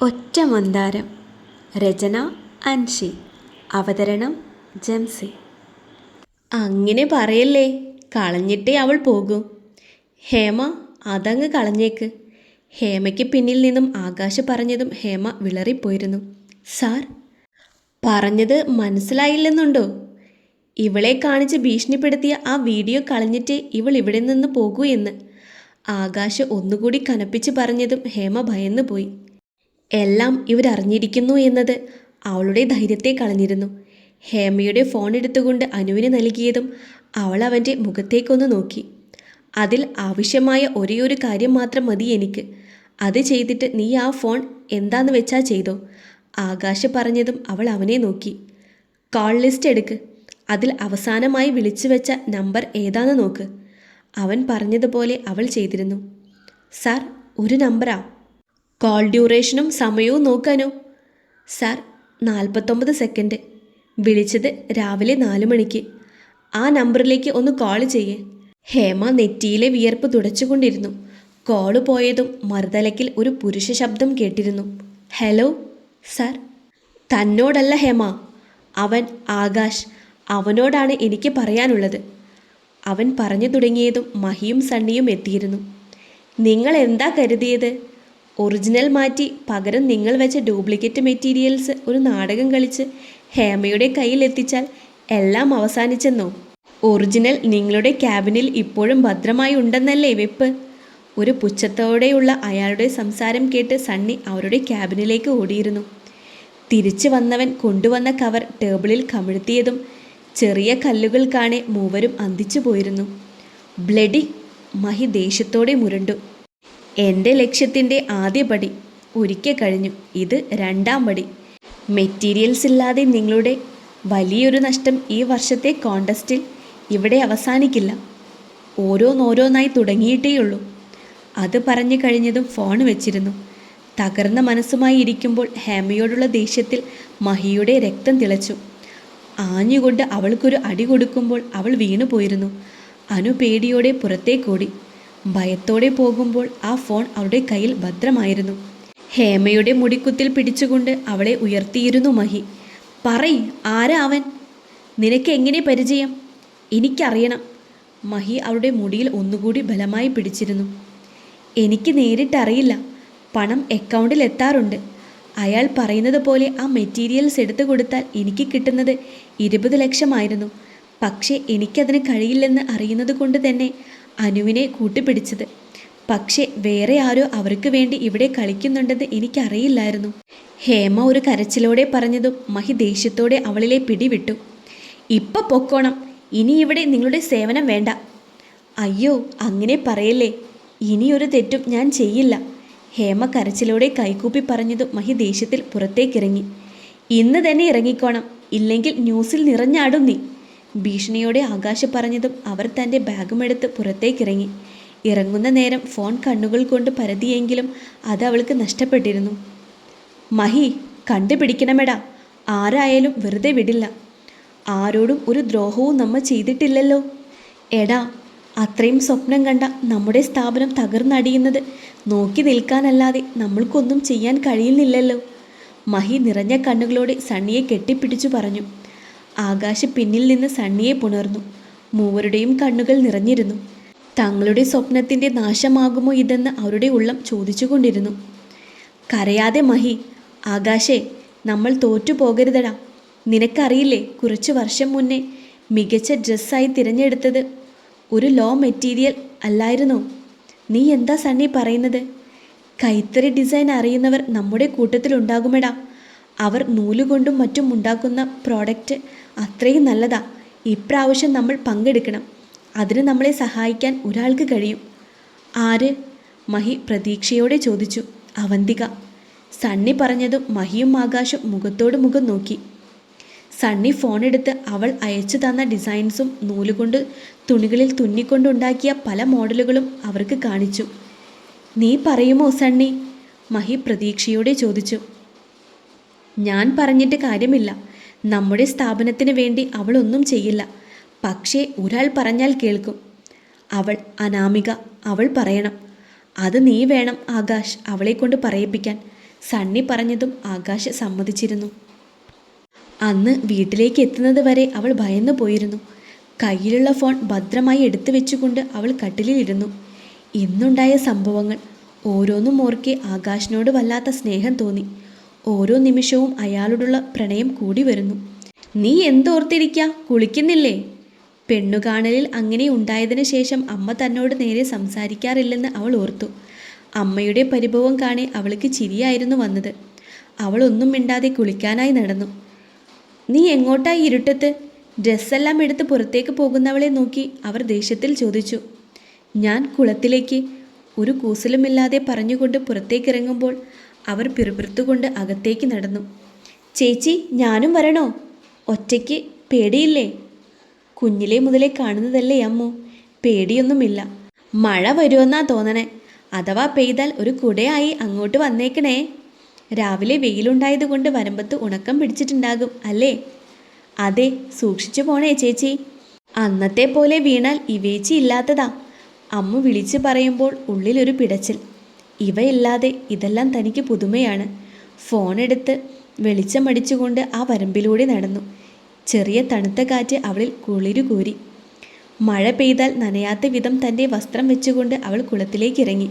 ഒറ്റ മന്ദാരം. രചന അൻഷി. അവതരണം ജംസി. അങ്ങനെ പറയല്ലേ, കളഞ്ഞിട്ടേ അവൾ പോകൂ. ഹേമ, അതങ്ങ് കളഞ്ഞേക്ക്. ഹേമയ്ക്ക് പിന്നിൽ നിന്നും ആകാശ് പറഞ്ഞതും ഹേമ വിളറിപ്പോയിരുന്നു. സാർ, പറഞ്ഞത് മനസ്സിലായില്ലെന്നുണ്ടോ? ഇവളെ കാണിച്ച് ഭീഷണിപ്പെടുത്തിയ ആ വീഡിയോ കളഞ്ഞിട്ടേ ഇവൾ ഇവിടെ നിന്ന് പോകൂ എന്ന് ആകാശ് ഒന്നുകൂടി കനപ്പിച്ച് പറഞ്ഞതും ഹേമ ഭയന്നു പോയി. എല്ലാം ഇവരറിഞ്ഞിരിക്കുന്നു എന്നത് അവളുടെ ധൈര്യത്തെ കളഞ്ഞിരുന്നു. ഹേമയുടെ ഫോൺ എടുത്തുകൊണ്ട് അനുവിന് നൽകിയതും അവൾ അവൻ്റെ മുഖത്തേക്കൊന്ന് നോക്കി. അതിൽ ആവശ്യമായ ഒരേയൊരു കാര്യം മാത്രം മതി എനിക്ക്. അത് ചെയ്തിട്ട് നീ ആ ഫോൺ എന്താന്ന് വെച്ചാൽ ചെയ്തോ. ആകാശ് പറഞ്ഞതും അവൾ അവനെ നോക്കി. കോൾ ലിസ്റ്റ് എടുക്ക്. അതിൽ അവസാനമായി വിളിച്ചു വെച്ച നമ്പർ ഏതാന്ന് നോക്ക്. അവൻ പറഞ്ഞതുപോലെ അവൾ ചെയ്തിരുന്നു. സാർ, ഒരു നമ്പറാ. കോൾ ഡ്യൂറേഷനും സമയവും നോക്കാനോ? Sir, 49 second. വിളിച്ചത് രാവിലെ 4 മണിക്ക്. ആ നമ്പറിലേക്ക് ഒന്ന് കോൾ ചെയ്യേ. ഹേമ നെറ്റിയിലെ വിയർപ്പ് തുടച്ചുകൊണ്ടിരുന്നു. കോള് പോയതും മറുതലയ്ക്കിൽ ഒരു പുരുഷ ശബ്ദം കേട്ടിരുന്നു. Hello sir. തന്നോടല്ല ഹേമ, അവൻ ആകാശ്. അവനോടാണ് എനിക്ക് പറയാനുള്ളത്. അവൻ പറഞ്ഞു തുടങ്ങിയതും മഹിയും സണ്ണിയും എത്തിയിരുന്നു. നിങ്ങൾ എന്താ കരുതിയത്? ഒറിജിനൽ മാറ്റി പകരം നിങ്ങൾ വെച്ച ഡ്യൂപ്ലിക്കേറ്റ് മെറ്റീരിയൽസ് ഒരു നാടകം കളിച്ച് ഹേമയുടെ കയ്യിൽ എത്തിച്ചാൽ എല്ലാം അവസാനിച്ചെന്നോ? ഒറിജിനൽ നിങ്ങളുടെ ക്യാബിനിൽ ഇപ്പോഴും ഭദ്രമായി ഉണ്ടെന്നല്ലേ വെപ്പ്? ഒരു പുച്ഛത്തോടെയുള്ള അയാളുടെ സംസാരം കേട്ട് സണ്ണി അവരുടെ ക്യാബിനിലേക്ക് ഓടിയിരുന്നു. തിരിച്ചു വന്നവൻ കൊണ്ടുവന്ന കവർ ടേബിളിൽ കമിഴ്ത്തിയതും ചെറിയ കല്ലുകൾ കാണെ മൂവരും അന്തിച്ചു പോയിരുന്നു. ബ്ലഡി! മഹി ദേഷ്യത്തോടെ മുരണ്ടു. എൻ്റെ ലക്ഷ്യത്തിൻ്റെ ആദ്യ പടി ഒരിക്കൽ കഴിഞ്ഞു. ഇത് 2ാം പടി. മെറ്റീരിയൽസ് ഇല്ലാതെ നിങ്ങളുടെ വലിയൊരു നഷ്ടം ഈ വർഷത്തെ കോണ്ടസ്റ്റിൽ ഇവിടെ അവസാനിക്കില്ല. ഓരോന്നോരോന്നായി തുടങ്ങിയിട്ടേയുള്ളൂ. അത് പറഞ്ഞു കഴിഞ്ഞതും ഫോൺ വെച്ചിരുന്നു. തകർന്ന മനസ്സുമായി ഇരിക്കുമ്പോൾ ഹേമയോടുള്ള ദേഷ്യത്തിൽ മഹിയുടെ രക്തം തിളച്ചു. ആഞ്ഞുകൊണ്ട് അവൾക്കൊരു അടി കൊടുക്കുമ്പോൾ അവൾ വീണുപോയിരുന്നു. അനു പേടിയോടെ പുറത്തേക്കോടി. ഭയത്തോടെ പോകുമ്പോൾ ആ ഫോൺ അവളുടെ കയ്യിൽ ഭദ്രമായിരുന്നു. ഹേമയുടെ മുടിക്കുത്തിൽ പിടിച്ചുകൊണ്ട് അവളെ ഉയർത്തിയിരുന്നു മഹി. പറയ്, ആരാ അവൻ? നിനക്ക് എങ്ങനെ പരിചയം? എനിക്കറിയണം. മഹി അവളുടെ മുടിയിൽ ഒന്നുകൂടി ബലമായി പിടിച്ചിരുന്നു. എനിക്ക് നേരിട്ടറിയില്ല. പണം അക്കൗണ്ടിൽ എത്താറുണ്ട്. അയാൾ പറയുന്നത് പോലെ ആ മെറ്റീരിയൽസ് എടുത്തു കൊടുത്താൽ എനിക്ക് കിട്ടുന്നത് 20 ലക്ഷമായിരുന്നു. പക്ഷേ എനിക്കതിന് കഴിയില്ലെന്ന് അറിയുന്നത് കൊണ്ട് തന്നെ അനുവിനെ കൂട്ടിപ്പിടിച്ചത്. പക്ഷേ വേറെ ആരോ അവർക്ക് വേണ്ടി ഇവിടെ കളിക്കുന്നുണ്ടെന്ന് എനിക്കറിയില്ലായിരുന്നു. ഹേമ ഒരു കരച്ചിലോടെ പറഞ്ഞതും മഹി ദേഷ്യത്തോടെ അവളിലെ പിടിവിട്ടു. ഇപ്പം പൊക്കോണം. ഇനി ഇവിടെ നിങ്ങളുടെ സേവനം വേണ്ട. അയ്യോ, അങ്ങനെ പറയല്ലേ. ഇനിയൊരു തെറ്റും ഞാൻ ചെയ്യില്ല. ഹേമ കരച്ചിലോടെ കൈകൂപ്പി പറഞ്ഞതും മഹി ദേഷ്യത്തിൽ പുറത്തേക്കിറങ്ങി. ഇന്ന് തന്നെ ഇറങ്ങിക്കോണം, ഇല്ലെങ്കിൽ ന്യൂസിൽ നിറഞ്ഞാടും നീ. ഭീഷണിയോടെ ആകാശ് പറഞ്ഞതും അവർ തൻ്റെ ബാഗുമെടുത്ത് പുറത്തേക്കിറങ്ങി. ഇറങ്ങുന്ന നേരം ഫോൺ കണ്ണുകൾ കൊണ്ട് പരതിയെങ്കിലും അത് അവൾക്ക് നഷ്ടപ്പെട്ടിരുന്നു. മഹി, കണ്ടുപിടിക്കണമെടാ. ആരായാലും വെറുതെ വിടില്ല. ആരോടും ഒരു ദ്രോഹവും നമ്മൾ ചെയ്തിട്ടില്ലല്ലോ. എടാ, അത്രയും സ്വപ്നം കണ്ട നമ്മുടെ സ്ഥാപനം തകർന്നടിയുന്നത് നോക്കി നിൽക്കാനല്ലാതെ നമ്മൾക്കൊന്നും ചെയ്യാൻ കഴിയുന്നില്ലല്ലോ. മഹി നിറഞ്ഞ കണ്ണുകളോടെ സണ്ണിയെ കെട്ടിപ്പിടിച്ചു പറഞ്ഞു. ആകാശ് പിന്നിൽ നിന്ന് സണ്ണിയെ പുണർന്നു. മൂവരുടെയും കണ്ണുകൾ നിറഞ്ഞിരുന്നു. തങ്ങളുടെ സ്വപ്നത്തിൻ്റെ നാശമാകുമോ ഇതെന്ന് അവരുടെ ഉള്ളം ചോദിച്ചുകൊണ്ടിരുന്നു. കരയാതെ മഹി. ആകാശേ, നമ്മൾ തോറ്റു പോകരുതടാ. നിനക്കറിയില്ലേ, കുറച്ച് വർഷം മുന്നേ മികച്ച ഡ്രസ്സായി തിരഞ്ഞെടുത്തത് ഒരു ലോ മെറ്റീരിയൽ അല്ലായിരുന്നോ? നീ എന്താ സണ്ണി പറയുന്നത്? കൈത്തറി ഡിസൈൻ അറിയുന്നവർ നമ്മുടെ കൂട്ടത്തിലുണ്ടാകുമെടാ. അവർ നൂലുകൊണ്ടും മറ്റും ഉണ്ടാക്കുന്ന പ്രോഡക്റ്റ് അത്രയും നല്ലതാ. ഇപ്രാവശ്യം നമ്മൾ പങ്കെടുക്കണം. അതിന് നമ്മളെ സഹായിക്കാൻ ഒരാൾക്ക് കഴിയും. ആര്? മഹി പ്രതീക്ഷയോടെ ചോദിച്ചു. അവന്തിക. സണ്ണി പറഞ്ഞതും മഹിയും ആകാശും മുഖത്തോട് മുഖം നോക്കി. സണ്ണി ഫോണെടുത്ത് അവൾ അയച്ചു തന്ന ഡിസൈൻസും നൂലുകൊണ്ട് തുണികളിൽ തുന്നിക്കൊണ്ടുണ്ടാക്കിയ പല മോഡലുകളും അവർക്ക് കാണിച്ചു. നീ പറയുമോ സണ്ണി? മഹി പ്രതീക്ഷയോടെ ചോദിച്ചു. ഞാൻ പറഞ്ഞിട്ട് കാര്യമില്ല. നമ്മുടെ സ്ഥാപനത്തിന് വേണ്ടി അവൾ ഒന്നും ചെയ്യില്ല. പക്ഷേ ഒരാൾ പറഞ്ഞാൽ കേൾക്കും. അവൾ അനാമിക. അവൾ പറയണം. അത് നീ വേണം ആകാശ് അവളെ കൊണ്ട് പറയിപ്പിക്കാൻ. സണ്ണി പറഞ്ഞതും ആകാശ് സമ്മതിച്ചിരുന്നു. അന്ന് വീട്ടിലേക്ക് എത്തുന്നത് വരെ അവൾ ഭയന്നു പോയിരുന്നു. കയ്യിലുള്ള ഫോൺ ഭദ്രമായി എടുത്തു വെച്ചുകൊണ്ട് അവൾ കട്ടിലിരുന്നു. ഇന്നുണ്ടായ സംഭവങ്ങൾ ഓരോന്നും ഓർക്കെ ആകാശിനോട് വല്ലാത്ത സ്നേഹം തോന്നി. ഓരോ നിമിഷവും അയാളോടുള്ള പ്രണയം കൂടി വരുന്നു. നീ എന്തോർത്തിരിക്ക, കുളിക്കുന്നില്ലേ? പെണ്ണുകാണലിൽ അങ്ങനെ ഉണ്ടായതിനു ശേഷം അമ്മ തന്നോട് നേരെ സംസാരിക്കാറില്ലെന്ന് അവൾ ഓർത്തു. അമ്മയുടെ പരിഭവം കാണെ അവൾക്ക് ചിരിയായിരുന്നു വന്നത്. അവൾ ഒന്നും മിണ്ടാതെ കുളിക്കാനായി നടന്നു. നീ എങ്ങോട്ടായി ഇരുട്ടത്ത്? ഡ്രസ്സെല്ലാം എടുത്ത് പുറത്തേക്ക് പോകുന്നവളെ നോക്കി അവർ ദേഷ്യത്തിൽ ചോദിച്ചു. ഞാൻ കുളത്തിലേക്ക്, ഒരു കൂസലുമില്ലാതെ പറഞ്ഞുകൊണ്ട് പുറത്തേക്കിറങ്ങുമ്പോൾ അവർ പിറുപിറുത്തുകൊണ്ട് അകത്തേക്ക് നടന്നു. ചേച്ചി, ഞാനും വരണോ? ഒറ്റയ്ക്ക് പേടിയില്ലേ? കുഞ്ഞിലേ മുതലേ കാണുന്നതല്ലേ അമ്മു, പേടിയൊന്നുമില്ല. മഴ വരുമെന്നാ തോന്നണേ. അഥവാ പെയ്താൽ ഒരു കുടയായി അങ്ങോട്ട് വന്നേക്കണേ. രാവിലെ വെയിലുണ്ടായതുകൊണ്ട് വരമ്പത്ത് ഉണക്കം പിടിച്ചിട്ടുണ്ടാകും അല്ലേ? അതെ, സൂക്ഷിച്ചു പോണേ ചേച്ചി. അന്നത്തെ പോലെ വീണാൽ ഇവേച്ചി ഇല്ലാത്തതാ. അമ്മു വിളിച്ചു പറയുമ്പോൾ ഉള്ളിലൊരു പിടച്ചിൽ. ഇവയില്ലാതെ ഇതെല്ലാം തനിക്ക് പുതുമയാണ്. ഫോണെടുത്ത് വെളിച്ചമടിച്ചുകൊണ്ട് ആ വരമ്പിലൂടെ നടന്നു. ചെറിയ തണുത്ത കാറ്റ് അവളിൽ കുളിരു കൂരി. മഴ പെയ്താൽ നനയാത്ത വിധം തൻ്റെ വസ്ത്രം വെച്ചുകൊണ്ട് അവൾ കുളത്തിലേക്ക് ഇറങ്ങി.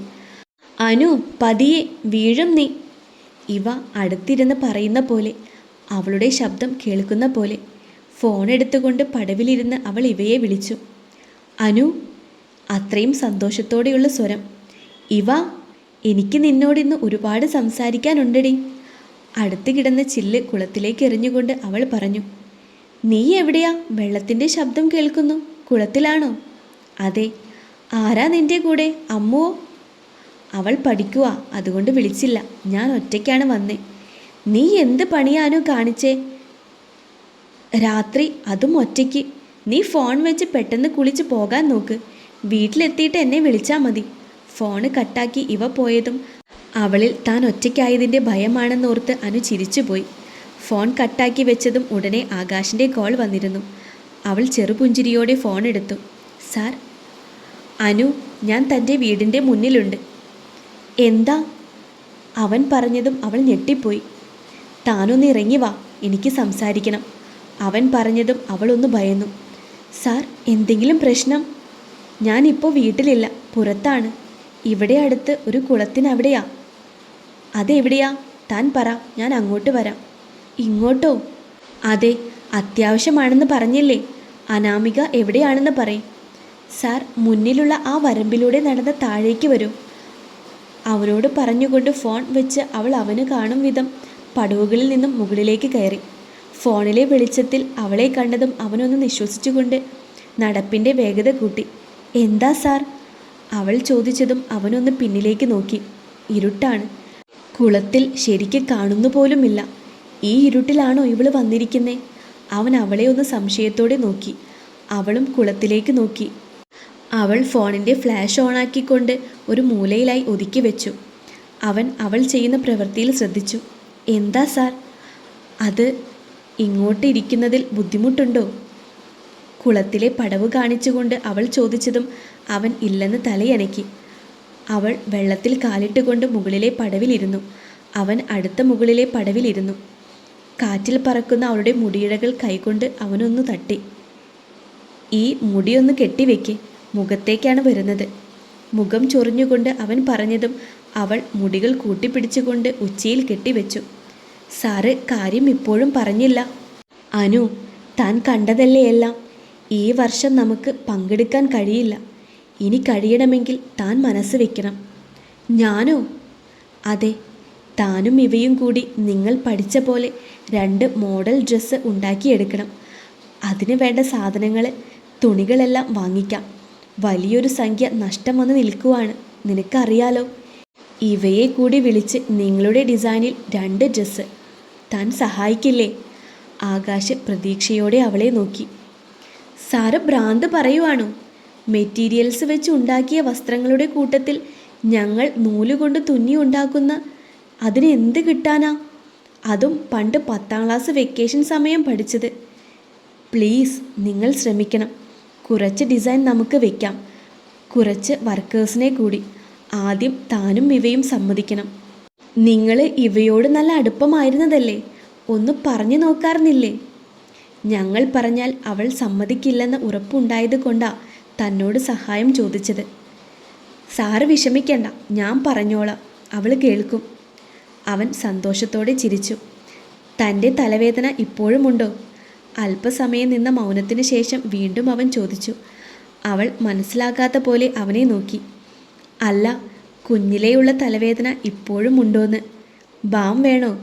അനു, പതിയെ, വീഴും നീ. ഇവ അടുത്തിരുന്ന് പറയുന്ന പോലെ, അവളുടെ ശബ്ദം കേൾക്കുന്ന പോലെ. ഫോണെടുത്തുകൊണ്ട് പടവിലിരുന്ന് അവൾ ഇവയെ വിളിച്ചു. അനു. അത്രയും സന്തോഷത്തോടെയുള്ള സ്വരം. ഇവ, എനിക്ക് നിന്നോടിന്ന് ഒരുപാട് സംസാരിക്കാനുണ്ടടി. അടുത്ത് കിടന്ന ചില്ല് കുളത്തിലേക്ക് എറിഞ്ഞുകൊണ്ട് അവൾ പറഞ്ഞു. നീ എവിടെയാ? വെള്ളത്തിൻ്റെ ശബ്ദം കേൾക്കുന്നു. കുളത്തിലാണോ? അതെ. ആരാ നിൻ്റെ കൂടെ? അമ്മുവോ? അവൾ പഠിക്കുക, അതുകൊണ്ട് വിളിച്ചില്ല. ഞാൻ ഒറ്റയ്ക്കാണ് വന്നേ. നീ എന്ത് പണിയാനോ കാണിച്ചേ? രാത്രി, അതും ഒറ്റയ്ക്ക്. നീ ഫോൺ വെച്ച് പെട്ടെന്ന് കുളിച്ച് പോകാൻ നോക്ക്. വീട്ടിലെത്തിയിട്ട് എന്നെ വിളിച്ചാൽ മതി. ഫോണ് കട്ടാക്കി ഇവ പോയതും അവളിൽ താൻ ഒറ്റയ്ക്കായതിൻ്റെ ഭയമാണെന്നോർത്ത് അനു ചിരിച്ചുപോയി. ഫോൺ കട്ടാക്കി വെച്ചതും ഉടനെ ആകാശിൻ്റെ കോൾ വന്നിരുന്നു. അവൾ ചെറുപുഞ്ചിരിയോടെ ഫോൺ എടുത്തു. സാർ. അനു, ഞാൻ തൻ്റെ വീടിൻ്റെ മുന്നിലുണ്ട്. എന്താ? അവൻ പറഞ്ഞതും അവൾ ഞെട്ടിപ്പോയി. താനൊന്ന് ഇറങ്ങി വാ, എനിക്ക് സംസാരിക്കണം. അവൻ പറഞ്ഞതും അവളൊന്ന് ഭയന്നു. സാർ, എന്തെങ്കിലും പ്രശ്നം? ഞാനിപ്പോൾ വീട്ടിലില്ല, പുറത്താണ്. ഇവിടെ അടുത്ത് ഒരു കുളത്തിനവിടെയാ. അതെവിടെയാ? താൻ പറ, ഞാൻ അങ്ങോട്ട് വരാം. ഇങ്ങോട്ടോ? അതെ, അത്യാവശ്യമാണെന്ന് പറഞ്ഞില്ലേ. അനാമിക എവിടെയാണെന്ന് പറയും. സാർ, മുന്നിലുള്ള ആ വരമ്പിലൂടെ നടന്ന് താഴേക്ക് വരൂ. അവനോട് പറഞ്ഞുകൊണ്ട് ഫോൺ വെച്ച് അവൾ അവന് കാണും വിധം പടവുകളിൽ നിന്നും മുകളിലേക്ക് കയറി. ഫോണിലെ വെളിച്ചത്തിൽ അവളെ കണ്ടതും അവനൊന്ന് നിശ്വസിച്ചുകൊണ്ട് നടപ്പിൻ്റെ വേഗത കൂട്ടി. എന്താ സാർ? അവൾ ചോദിച്ചതും അവനൊന്ന് പിന്നിലേക്ക് നോക്കി. ഇരുട്ടാണ്. കുളത്തിൽ ശരിക്ക് കാണുന്നു പോലുമില്ല. ഈ ഇരുട്ടിലാണോ ഇവള് വന്നിരിക്കുന്നേ? അവൻ അവളെ ഒന്ന് സംശയത്തോടെ നോക്കി. അവളും കുളത്തിലേക്ക് നോക്കി. അവൾ ഫോണിൻ്റെ ഫ്ലാഷ് ഓണാക്കിക്കൊണ്ട് ഒരു മൂലയിലായി ഒതുക്കി വെച്ചു. അവൻ അവൾ ചെയ്യുന്ന പ്രവൃത്തിയിൽ ശ്രദ്ധിച്ചു. എന്താ സാർ? അത് ഇങ്ങോട്ട് ഇരിക്കുന്നതിൽ ബുദ്ധിമുട്ടുണ്ടോ? കുളത്തിലെ പടവ് കാണിച്ചുകൊണ്ട് അവൾ ചോദിച്ചതും അവൻ ഇല്ലെന്ന് തലയനക്കി. അവൾ വെള്ളത്തിൽ കാലിട്ടുകൊണ്ട് മുകളിലെ പടവിലിരുന്നു. അവൻ അടുത്ത മുകളിലെ പടവിലിരുന്നു. കാറ്റിൽ പറക്കുന്ന അവളുടെ മുടിയിഴകൾ കൈകൊണ്ട് അവനൊന്നു തട്ടി. ഈ മുടിയൊന്ന് കെട്ടിവെക്ക്, മുഖത്തേക്കാണ് വരുന്നത്. മുഖം ചൊറിഞ്ഞുകൊണ്ട് അവൻ പറഞ്ഞതും അവൾ മുടികൾ കൂട്ടിപ്പിടിച്ചുകൊണ്ട് ഉച്ചയിൽ കെട്ടിവെച്ചു. സാറ് കാര്യം ഇപ്പോഴും പറഞ്ഞില്ല. അനു, താൻ കണ്ടതല്ലേ എല്ലാം. ഈ വർഷം നമുക്ക് പങ്കെടുക്കാൻ കഴിയില്ല. ഇനി കഴിയണമെങ്കിൽ താൻ മനസ്സ് വെക്കണം. ഞാനോ? അതെ, താനും ഇവയും കൂടി നിങ്ങൾ പഠിച്ച പോലെ 2 മോഡൽ ഡ്രസ്സ് ഉണ്ടാക്കിയെടുക്കണം. അതിന് വേണ്ട സാധനങ്ങൾ, തുണികളെല്ലാം വാങ്ങിക്കാം. വലിയൊരു സംഖ്യ നഷ്ടം വന്ന് നിൽക്കുവാണ്, നിനക്കറിയാലോ. ഇവയെ കൂടി വിളിച്ച് നിങ്ങളുടെ ഡിസൈനിൽ 2 ഡ്രസ്സ്. താൻ സഹായിക്കില്ലേ? ആകാശ് പ്രതീക്ഷയോടെ അവളെ നോക്കി. സാറ് ഭ്രാന്ത് പറയുവാണോ? മെറ്റീരിയൽസ് വെച്ച് ഉണ്ടാക്കിയ വസ്ത്രങ്ങളുടെ കൂട്ടത്തിൽ ഞങ്ങൾ നൂലുകൊണ്ട് തുന്നി ഉണ്ടാക്കുന്ന അതിന് എന്ത് കിട്ടാനാ? അതും പണ്ട് 10ാം ക്ലാസ് വെക്കേഷൻ സമയം പഠിച്ചത്. പ്ലീസ്, നിങ്ങൾ ശ്രമിക്കണം. കുറച്ച് ഡിസൈൻ നമുക്ക് വെക്കാം, കുറച്ച് വർക്കേഴ്സിനെ കൂടി. ആദ്യം താനും ഇവയും സമ്മതിക്കണം. നിങ്ങൾ ഇവയോട് നല്ല അടുപ്പമായിരുന്നതല്ലേ, ഒന്ന് പറഞ്ഞു നോക്കാറുന്നില്ലേ? ഞങ്ങൾ പറഞ്ഞാൽ അവൾ സമ്മതിക്കില്ലെന്ന ഉറപ്പുണ്ടായത് കൊണ്ടാ തന്നോട് സഹായം ചോദിച്ചത്. സാറ് വിഷമിക്കണ്ട, ഞാൻ പറഞ്ഞോളാം, അവൾ കേൾക്കും. അവൻ സന്തോഷത്തോടെ ചിരിച്ചു. തൻ്റെ തലവേദന ഇപ്പോഴുമുണ്ടോ? അല്പസമയം നിന്ന മൗനത്തിന് ശേഷം വീണ്ടും അവൻ ചോദിച്ചു. അവൾ മനസ്സിലാകാത്ത പോലെ അവനെ നോക്കി. അല്ല, കുഞ്ഞിലെയുള്ള തലവേദന ഇപ്പോഴും ഉണ്ടോന്ന്. ബാം വേണോ?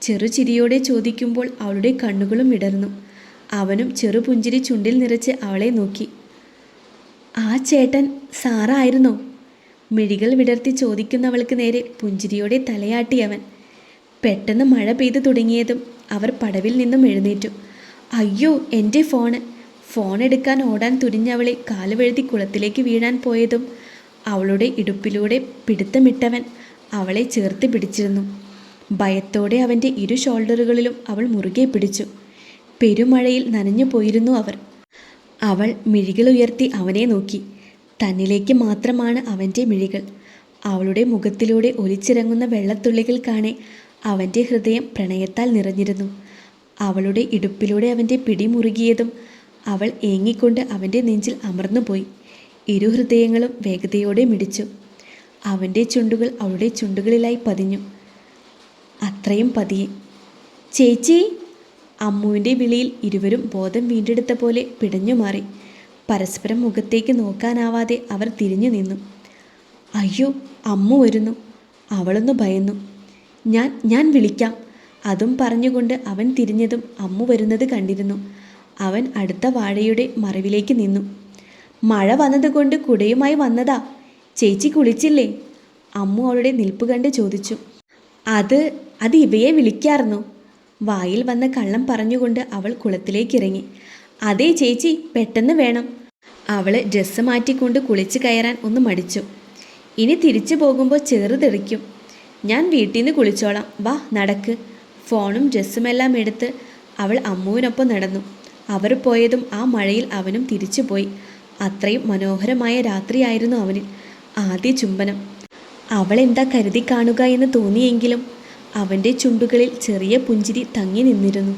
ചെറുചിരിയോടെ ചോദിക്കുമ്പോൾ അവളുടെ കണ്ണുകളും വിടർന്നു. അവനും ചെറുപുഞ്ചിരി ചുണ്ടിൽ നിറച്ച് അവളെ നോക്കി. ആ ചേട്ടൻ സാറായിരുന്നോ? മിഴികൾ വിടർത്തി ചോദിക്കുന്നവൾക്ക് നേരെ പുഞ്ചിരിയോടെ തലയാട്ടി അവൻ. പെട്ടെന്ന് മഴ പെയ്തു തുടങ്ങിയതും അവർ പടവിൽ നിന്നും എഴുന്നേറ്റു. അയ്യോ, എൻ്റെ ഫോൺ എടുക്കാൻ ഓടാൻ തുനിഞ്ഞവളെ കാലുവഴുതി കുളത്തിലേക്ക് വീഴാൻ പോയതും അവളുടെ ഇടുപ്പിലൂടെ പിടുത്തമിട്ടവൻ അവളെ ചേർത്ത് പിടിച്ചിരുന്നു. ഭയത്തോടെ അവൻ്റെ ഇരു ഷോൾഡറുകളിലും അവൾ മുറുകെ പിടിച്ചു. പെരുമഴയിൽ നനഞ്ഞു പോയിരുന്നു അവർ. അവൾ മിഴികൾ ഉയർത്തി അവനെ നോക്കി. തന്നിലേക്ക് മാത്രമാണ് അവൻ്റെ മിഴികൾ. അവളുടെ മുഖത്തിലൂടെ ഒലിച്ചിറങ്ങുന്ന വെള്ളത്തുള്ളികൾ കാണെ അവൻ്റെ ഹൃദയം പ്രണയത്താൽ നിറഞ്ഞിരുന്നു. അവളുടെ ഇടുപ്പിലൂടെ അവൻ്റെ പിടി മുറുകിയതും അവൾ ഏങ്ങിക്കൊണ്ട് അവൻ്റെ നെഞ്ചിൽ അമർന്നുപോയി. ഇരു ഹൃദയങ്ങളും വേഗതയോടെ മിടിച്ചു. അവൻ്റെ ചുണ്ടുകൾ അവളുടെ ചുണ്ടുകളിലായി പതിഞ്ഞു. അത്രയും പതിയെ. ചേച്ചി! അമ്മുവിൻ്റെ വിളിയിൽ ഇരുവരും ബോധം വീണ്ടെടുത്ത പോലെ പിടഞ്ഞു മാറി. പരസ്പരം മുഖത്തേക്ക് നോക്കാനാവാതെ അവർ തിരിഞ്ഞു നിന്നു. അയ്യോ, അമ്മു വരുന്നു! അവളൊന്ന് ഭയന്നു. ഞാൻ വിളിക്കാം. അതും പറഞ്ഞുകൊണ്ട് അവൻ തിരിഞ്ഞതും അമ്മു വരുന്നത് കണ്ടിരുന്നു. അവൻ അടുത്ത വാഴയുടെ മറവിലേക്ക് നിന്നു. മഴ വന്നതുകൊണ്ട് കുടയുമായി വന്നതാ. ചേച്ചി കുളിച്ചില്ലേ? അമ്മു അവളുടെ നിൽപ്പ് കണ്ട് ചോദിച്ചു. അത് ഇവയെ വിളിക്കാറുന്നു. വായിൽ വന്ന കള്ളം പറഞ്ഞുകൊണ്ട് അവൾ കുളത്തിലേക്കിറങ്ങി. അതേ ചേച്ചി, പെട്ടെന്ന് വേണം. അവൾ ഡ്രസ്സ് മാറ്റിക്കൊണ്ട് കുളിച്ച് കയറാൻ ഒന്ന് മടിച്ചു. ഇനി തിരിച്ചു പോകുമ്പോൾ ചെറുതെറിക്കും. ഞാൻ വീട്ടിൽ നിന്ന് കുളിച്ചോളാം, വാ നടക്ക്. ഫോണും ഡ്രസ്സുമെല്ലാം എടുത്ത് അവൾ അമ്മുവിനൊപ്പം നടന്നു. അവർ പോയതും ആ മഴയിൽ അവനും തിരിച്ചുപോയി. അത്രയും മനോഹരമായ രാത്രിയായിരുന്നു അവനിൽ. ആദ്യ ചുംബനം. അവളെന്താ കരുതി കാണുക എന്ന് തോന്നിയെങ്കിലും അവൻ്റെ ചുണ്ടുകളിൽ ചെറിയ പുഞ്ചിരി തങ്ങി നിന്നിരുന്നു.